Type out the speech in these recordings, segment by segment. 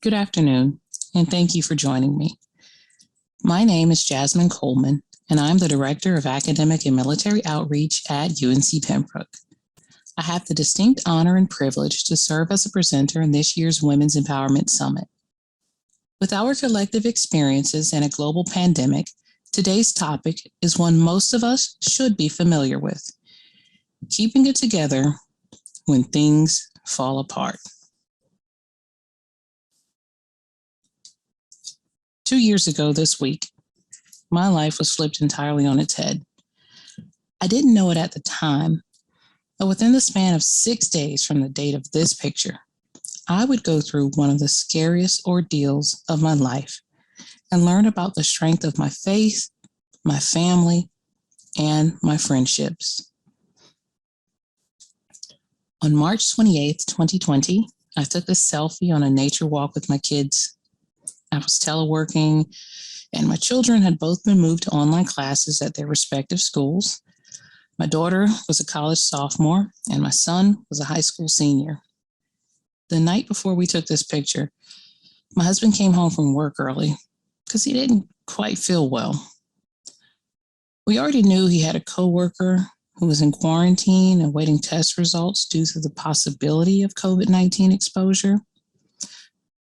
Good afternoon, and thank you for joining me. My name is Jasmine Coleman, and I'm the Director of Academic and Military Outreach at UNC Pembroke. I have the distinct honor and privilege to serve as a presenter in this year's Women's Empowerment Summit. With our collective experiences in a global pandemic, today's topic is one most of us should be familiar with: keeping it together when things fall apart. 2 years ago this week, my life was flipped entirely on its head. I didn't know it at the time, but within the span of 6 days from the date of this picture, I would go through one of the scariest ordeals of my life and learn about the strength of my faith, my family, and my friendships. On March 28th, 2020, I took a selfie on a nature walk with my kids. I was teleworking, and my children had both been moved to online classes at their respective schools. My daughter was a college sophomore, and my son was a high school senior. The night before we took this picture, my husband came home from work early because he didn't quite feel well. We already knew he had a coworker who was in quarantine awaiting test results due to the possibility of COVID-19 exposure.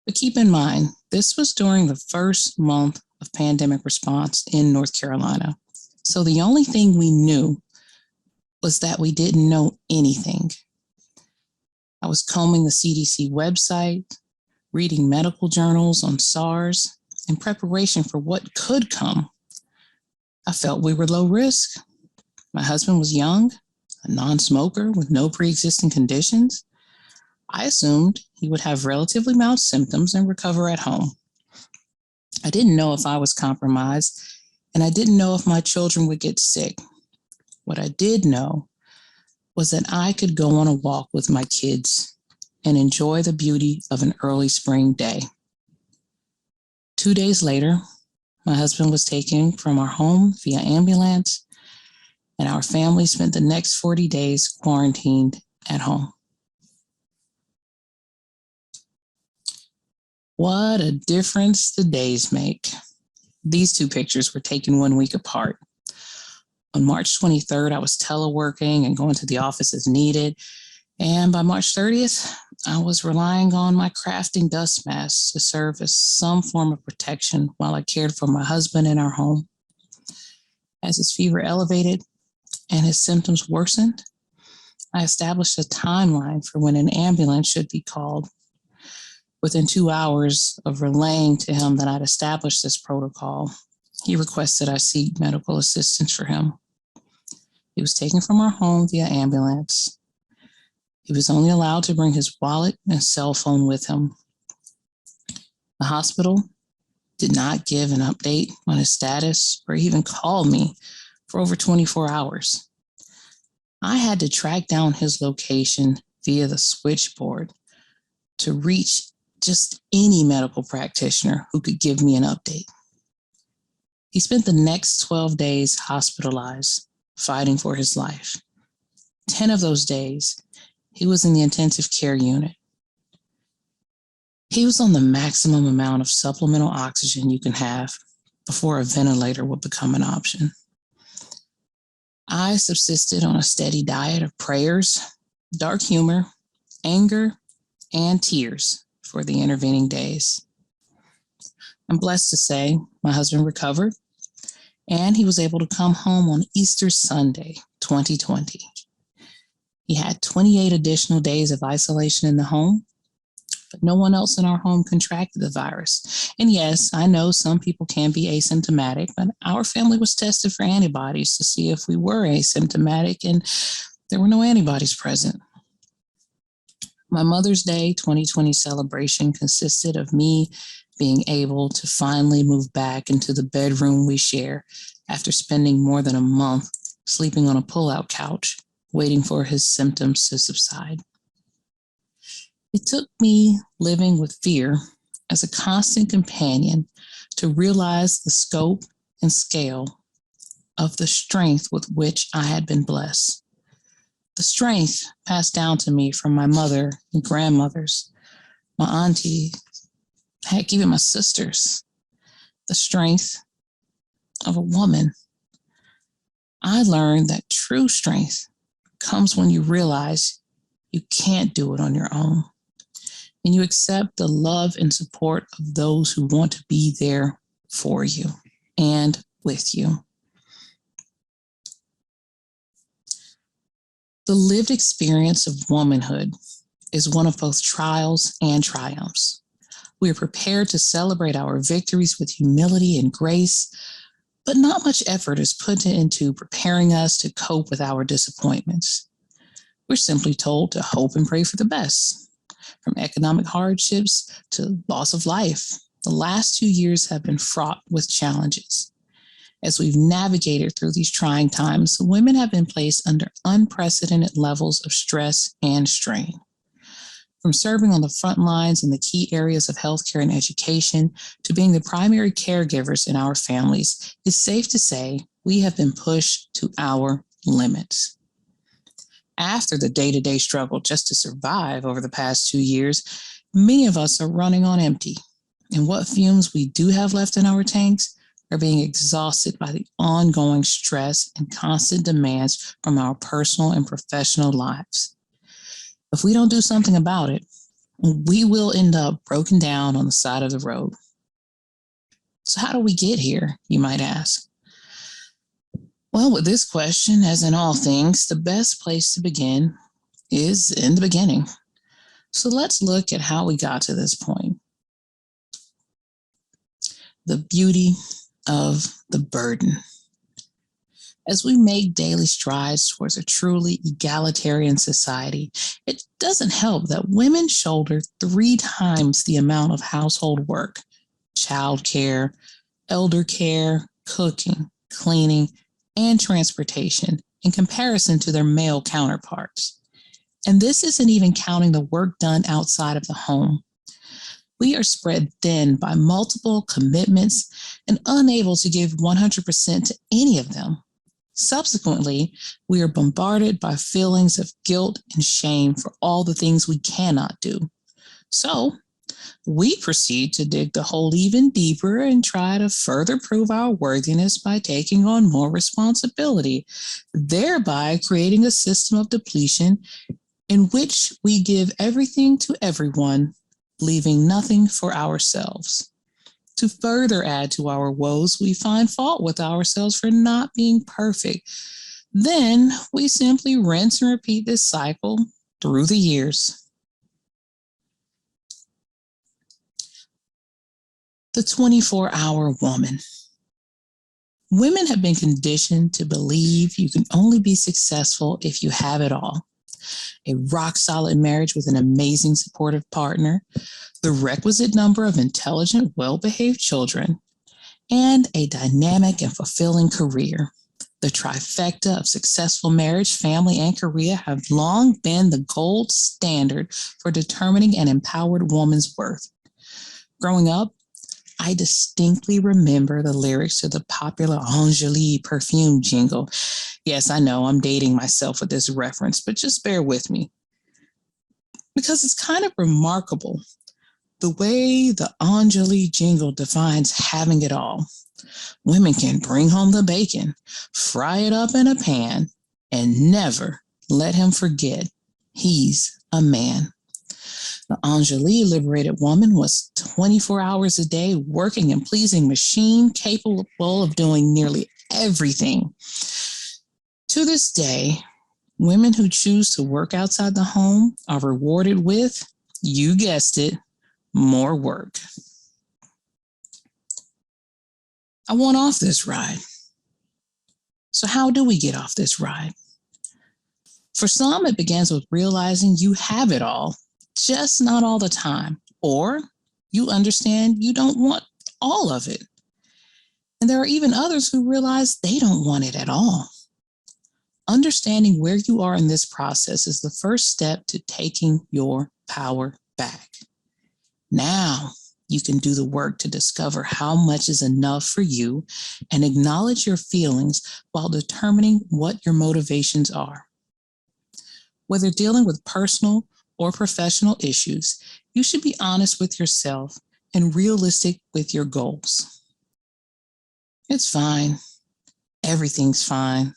But keep in mind, this was during the first month of pandemic response in North Carolina. So the only thing we knew was that we didn't know anything. I was combing the CDC website, reading medical journals on SARS in preparation for what could come. I felt we were low risk. My husband was young, a non-smoker with no pre-existing conditions. I assumed he would have relatively mild symptoms and recover at home. I didn't know if I was compromised, and I didn't know if my children would get sick. What I did know was that I could go on a walk with my kids and enjoy the beauty of an early spring day. 2 days later, my husband was taken from our home via ambulance, and our family spent the next 40 days quarantined at home. What a difference the days make. These two pictures were taken 1 week apart. On March 23rd, I was teleworking and going to the office as needed. And by March 30th, I was relying on my crafting dust masks to serve as some form of protection while I cared for my husband in our home. As his fever elevated and his symptoms worsened, I established a timeline for when an ambulance should be called. Within 2 hours of relaying to him that I'd established this protocol, he requested I seek medical assistance for him. He was taken from our home via ambulance. He was only allowed to bring his wallet and cell phone with him. The hospital did not give an update on his status or even call me for over 24 hours. I had to track down his location via the switchboard to reach just any medical practitioner who could give me an update. He spent the next 12 days hospitalized, fighting for his life. 10 of those days, he was in the intensive care unit. He was on the maximum amount of supplemental oxygen you can have before a ventilator would become an option. I subsisted on a steady diet of prayers, dark humor, anger, and tears for the intervening days. I'm blessed to say my husband recovered, and he was able to come home on Easter Sunday, 2020. He had 28 additional days of isolation in the home, but no one else in our home contracted the virus. And yes, I know some people can be asymptomatic, but our family was tested for antibodies to see if we were asymptomatic, and there were no antibodies present. My Mother's Day 2020 celebration consisted of me being able to finally move back into the bedroom we share after spending more than a month sleeping on a pull-out couch, waiting for his symptoms to subside. It took me living with fear as a constant companion to realize the scope and scale of the strength with which I had been blessed. The strength passed down to me from my mother and grandmothers, my aunties, heck, even my sisters, the strength of a woman. I learned that true strength comes when you realize you can't do it on your own, and you accept the love and support of those who want to be there for you and with you. The lived experience of womanhood is one of both trials and triumphs. We are prepared to celebrate our victories with humility and grace, but not much effort is put into preparing us to cope with our disappointments. We're simply told to hope and pray for the best. From economic hardships to loss of life, the last 2 years have been fraught with challenges. As we've navigated through these trying times, women have been placed under unprecedented levels of stress and strain. From serving on the front lines in the key areas of healthcare and education to being the primary caregivers in our families, it's safe to say we have been pushed to our limits. After the day-to-day struggle just to survive over the past 2 years, many of us are running on empty. And what fumes we do have left in our tanks are being exhausted by the ongoing stress and constant demands from our personal and professional lives. If we don't do something about it, we will end up broken down on the side of the road. So how do we get here, you might ask? Well, with this question, as in all things, the best place to begin is in the beginning. So let's look at how we got to this point. The beauty of the burden. As we make daily strides towards a truly egalitarian society, it doesn't help that women shoulder 3 times the amount of household work, childcare, elder care, cooking, cleaning, and transportation in comparison to their male counterparts. And this isn't even counting the work done outside of the home. We are spread thin by multiple commitments and unable to give 100% to any of them. Subsequently, we are bombarded by feelings of guilt and shame for all the things we cannot do. So, we proceed to dig the hole even deeper and try to further prove our worthiness by taking on more responsibility, thereby creating a system of depletion in which we give everything to everyone, leaving nothing for ourselves. To further add to our woes, we find fault with ourselves for not being perfect. Then we simply rinse and repeat this cycle through the years. The 24-hour woman. Women have been conditioned to believe you can only be successful if you have it all. A rock-solid marriage with an amazing supportive partner, the requisite number of intelligent, well-behaved children, and a dynamic and fulfilling career. The trifecta of successful marriage, family, and career have long been the gold standard for determining an empowered woman's worth. Growing up, I distinctly remember the lyrics to the popular Angélique perfume jingle. Yes, I know I'm dating myself with this reference, but just bear with me. Because it's kind of remarkable the way the Angélique jingle defines having it all. Women can bring home the bacon, fry it up in a pan, and never let him forget he's a man. The Angélique liberated woman was 24 hours a day working and pleasing machine, capable of doing nearly everything. To this day, women who choose to work outside the home are rewarded with, you guessed it, more work. I want off this ride. So how do we get off this ride? For some, it begins with realizing you have it all, just not all the time, or you understand you don't want all of it. And there are even others who realize they don't want it at all. Understanding where you are in this process is the first step to taking your power back. Now you can do the work to discover how much is enough for you and acknowledge your feelings while determining what your motivations are. Whether dealing with personal or professional issues, you should be honest with yourself and realistic with your goals. It's fine. Everything's fine.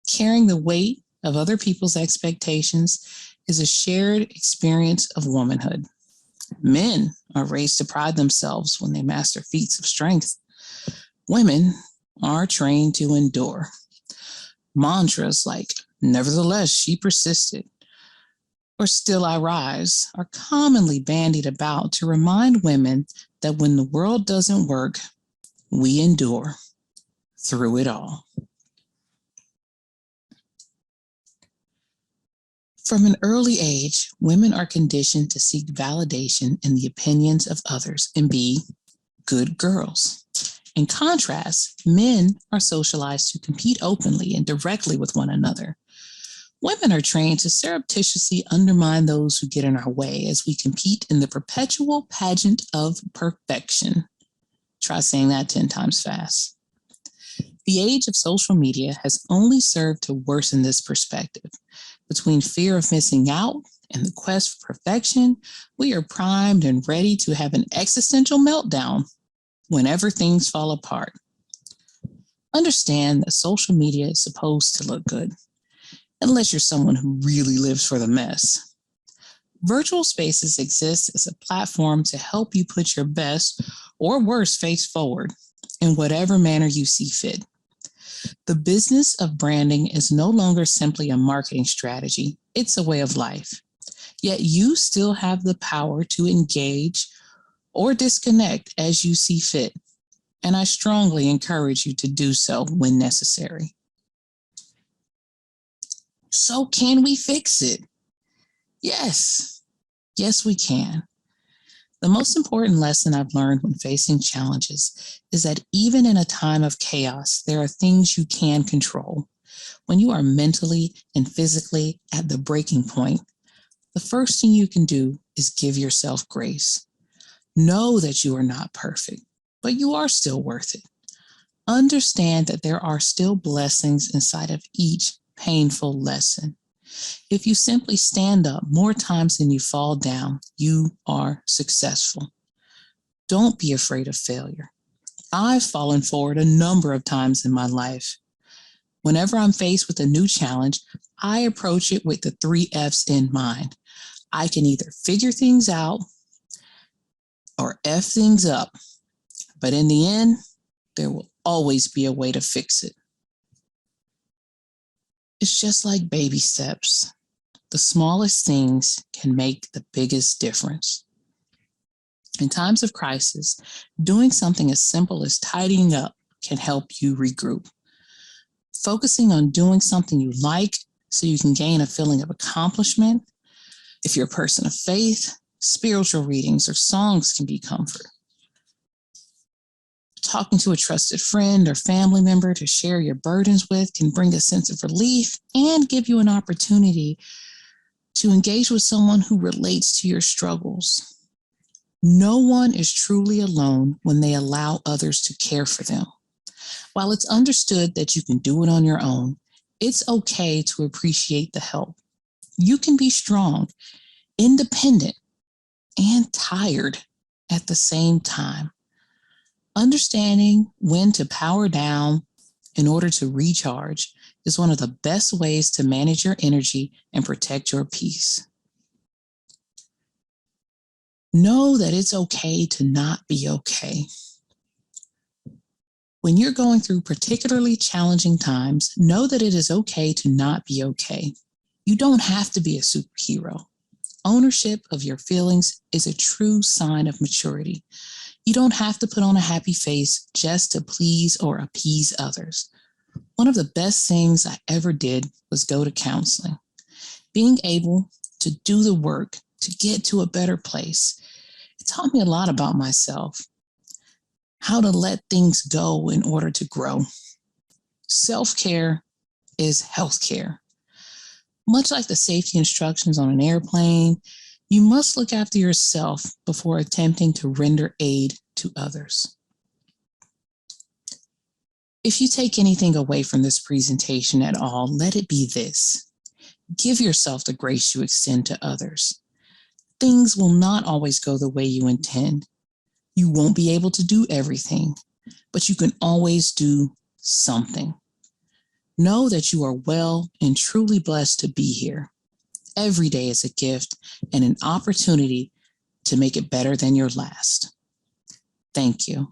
Carrying the weight of other people's expectations is a shared experience of womanhood. Men are raised to pride themselves when they master feats of strength. Women are trained to endure. Mantras like, "Nevertheless, she persisted," or "Still I rise," are commonly bandied about to remind women that when the world doesn't work, we endure through it all. From an early age, women are conditioned to seek validation in the opinions of others and be good girls. In contrast, men are socialized to compete openly and directly with one another. Women are trained to surreptitiously undermine those who get in our way as we compete in the perpetual pageant of perfection. Try saying that 10 times fast. The age of social media has only served to worsen this perspective. Between fear of missing out and the quest for perfection, we are primed and ready to have an existential meltdown whenever things fall apart. Understand that social media is supposed to look good, unless you're someone who really lives for the mess. Virtual spaces exist as a platform to help you put your best or worst face forward in whatever manner you see fit. The business of branding is no longer simply a marketing strategy, it's a way of life. Yet you still have the power to engage or disconnect as you see fit, and I strongly encourage you to do so when necessary. So can we fix it? Yes, we can. The most important lesson I've learned when facing challenges is that even in a time of chaos, there are things you can control. When you are mentally and physically at the breaking point, the first thing you can do is give yourself grace. Know that you are not perfect, but you are still worth it. Understand that there are still blessings inside of each painful lesson. If you simply stand up more times than you fall down, you are successful. Don't be afraid of failure. I've fallen forward a number of times in my life. Whenever I'm faced with a new challenge, I approach it with the 3 F's in mind. I can either figure things out or F things up, but in the end, there will always be a way to fix it. It's just like baby steps. The smallest things can make the biggest difference. In times of crisis, doing something as simple as tidying up can help you regroup. Focusing on doing something you like so you can gain a feeling of accomplishment. If you're a person of faith, spiritual readings or songs can be comfort. Talking to a trusted friend or family member to share your burdens with can bring a sense of relief and give you an opportunity to engage with someone who relates to your struggles. No one is truly alone when they allow others to care for them. While it's understood that you can do it on your own, it's okay to appreciate the help. You can be strong, independent, and tired at the same time. Understanding when to power down in order to recharge is one of the best ways to manage your energy and protect your peace. Know that it's okay to not be okay. When you're going through particularly challenging times, know that it is okay to not be okay. You don't have to be a superhero. Ownership of your feelings is a true sign of maturity. You don't have to put on a happy face just to please or appease others. One of the best things I ever did was go to counseling. Being able to do the work to get to a better place, it taught me a lot about myself, how to let things go in order to grow. Self-care is healthcare. Much like the safety instructions on an airplane, you must look after yourself before attempting to render aid to others. If you take anything away from this presentation at all, let it be this. Give yourself the grace you extend to others. Things will not always go the way you intend. You won't be able to do everything, but you can always do something. Know that you are well and truly blessed to be here. Every day is a gift and an opportunity to make it better than your last. Thank you.